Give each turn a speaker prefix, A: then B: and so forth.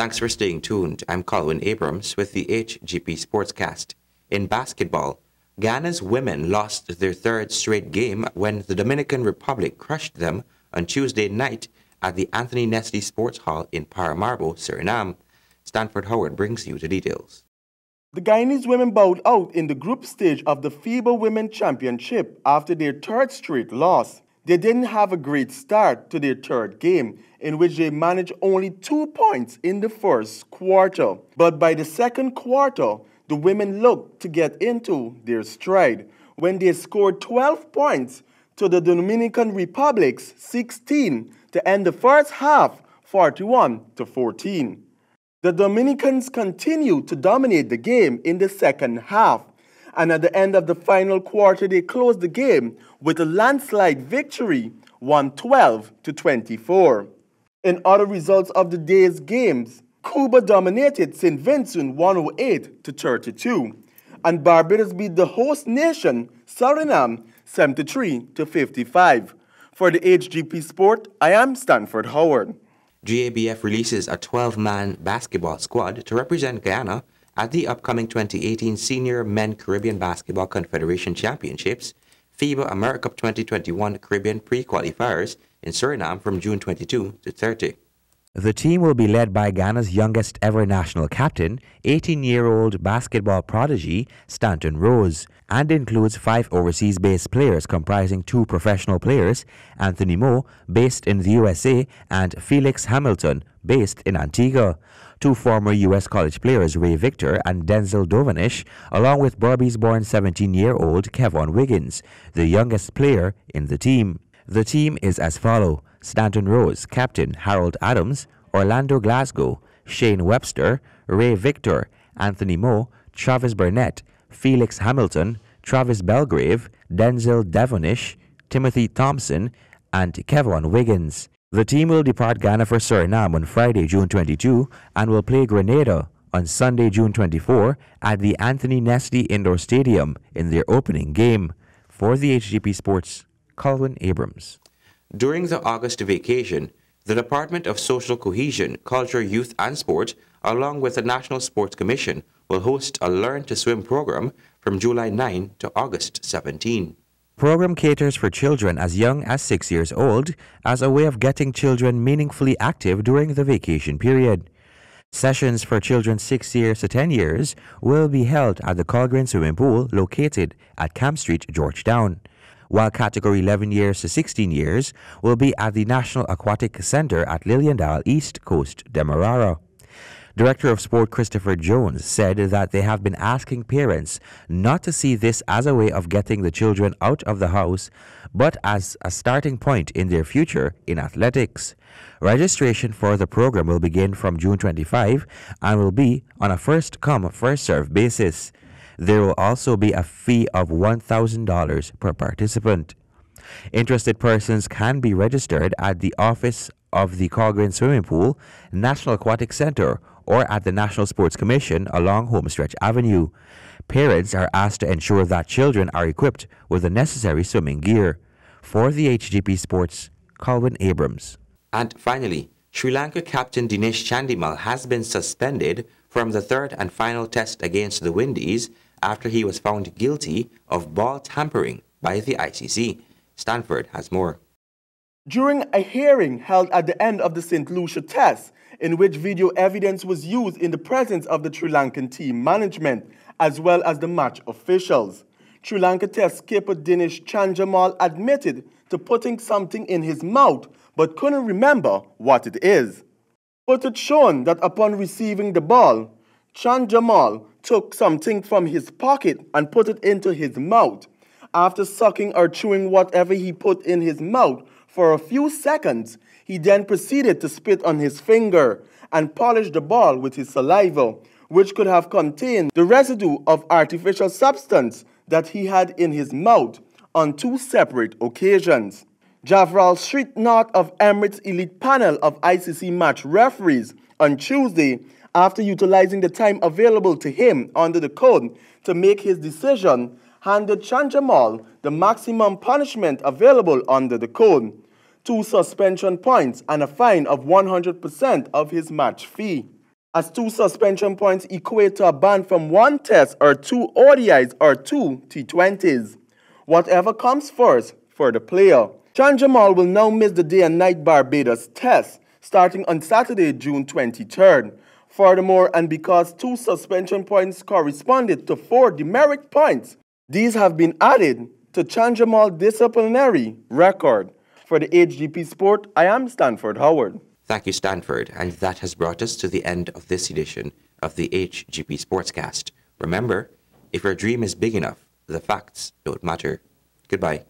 A: Thanks for staying tuned. I'm Colin Abrams with the Hgp Sportscast. In basketball, Ghana's women lost their third straight game when the Dominican Republic crushed them on Tuesday night at the Anthony Nestle Sports Hall in Paramaribo, Suriname. Stanford Howard brings you the details.
B: The Guyanese women bowed out in the group stage of the FIBA Women's Championship after their third straight loss. They didn't have a great start to their third game, in which they managed only 2 points in the first quarter. But by the second quarter, the women looked to get into their stride when they scored 12 points to the Dominican Republic's 16 to end the first half 41-14. The Dominicans continued to dominate the game in the second half, and at the end of the final quarter, they closed the game with a landslide victory, 112-24. In other results of the day's games, Cuba dominated St. Vincent 108-32, and Barbados beat the host nation, Suriname, 73-55. For the Hgp Sport, I am Stanford Howard.
A: GABF releases a 12-man basketball squad to represent Guyana at the upcoming 2018 Senior Men Caribbean Basketball Confederation Championships, FIBA AmeriCup 2021 Caribbean Pre-Qualifiers in Suriname from June 22 to 30.
C: The team will be led by Ghana's youngest ever national captain, 18-year-old basketball prodigy Stanton Rose, and includes 5 overseas-based players comprising 2 professional players, Anthony Moe, based in the USA, and Felix Hamilton, based in Antigua. 2 former U.S. college players, Ray Victor and Denzel Dovanish, along with Barbados-born 17-year-old Kevon Wiggins, the youngest player in the team. The team is as follows: Stanton Rose, captain Harold Adams, Orlando Glasgow, Shane Webster, Ray Victor, Anthony Moe, Travis Burnett, Felix Hamilton, Travis Belgrave, Denzel Devonish, Timothy Thompson, and Kevon Wiggins. The team will depart Ghana for Suriname on Friday, June 22, and will play Grenada on Sunday, June 24, at the Anthony Nestle Indoor Stadium in their opening game. For the Hgp Sports, Colin Abrams.
A: During the August vacation, the Department of Social Cohesion, Culture, Youth and Sport, along with the National Sports Commission, will host a Learn to Swim program from July 9 to August 17.
C: The program caters for children as young as 6 years old as a way of getting children meaningfully active during the vacation period. Sessions for children 6 years to 10 years will be held at the Colgreen Swimming Pool located at Camp Street, Georgetown, while Category 11 years to 16 years will be at the National Aquatic Center at Liliendale, East Coast, Demerara. Director of Sport Christopher Jones said that they have been asking parents not to see this as a way of getting the children out of the house, but as a starting point in their future in athletics. Registration for the program will begin from June 25 and will be on a first-come, first-served basis. There will also be a fee of $1,000 per participant. Interested persons can be registered at the office of the Colgreen Swimming Pool, National Aquatic Center, or at the National Sports Commission along Homestretch Avenue. Parents are asked to ensure that children are equipped with the necessary swimming gear. For the Hgp Sports, Colin Abrams.
A: And finally, Sri Lanka captain Dinesh Chandimal has been suspended from the third and final test against the Windies after he was found guilty of ball tampering by the ICC. Stanford has more.
B: During a hearing held at the end of the St. Lucia test, in which video evidence was used in the presence of the Sri Lankan team management as well as the match officials, Sri Lanka test skipper Dinesh Chandimal admitted to putting something in his mouth but couldn't remember what it is. Footage shown that upon receiving the ball, Chandimal took something from his pocket and put it into his mouth. After sucking or chewing whatever he put in his mouth for a few seconds, he then proceeded to spit on his finger and polish the ball with his saliva, which could have contained the residue of artificial substance that he had in his mouth on 2 separate occasions. Javral Srinath of Emirates Elite Panel of ICC match referees on Tuesday, after utilizing the time available to him under the code to make his decision, handed Chandimal the maximum punishment available under the code, 2 suspension points and a fine of 100% of his match fee. as 2 suspension points equate to a ban from 1 test or 2 ODIs or 2 T20s. Whatever comes first for the player. Chan Jamal will now miss the day and night Barbados test starting on Saturday, June 23rd. Furthermore, and because 2 suspension points corresponded to 4 demerit points, these have been added to Chan Jamal's disciplinary record. For the HGP Sport, I am Stanford Howard.
A: Thank you, Stanford. And that has brought us to the end of this edition of the Hgp Sportscast. Remember, if your dream is big enough, the facts don't matter. Goodbye.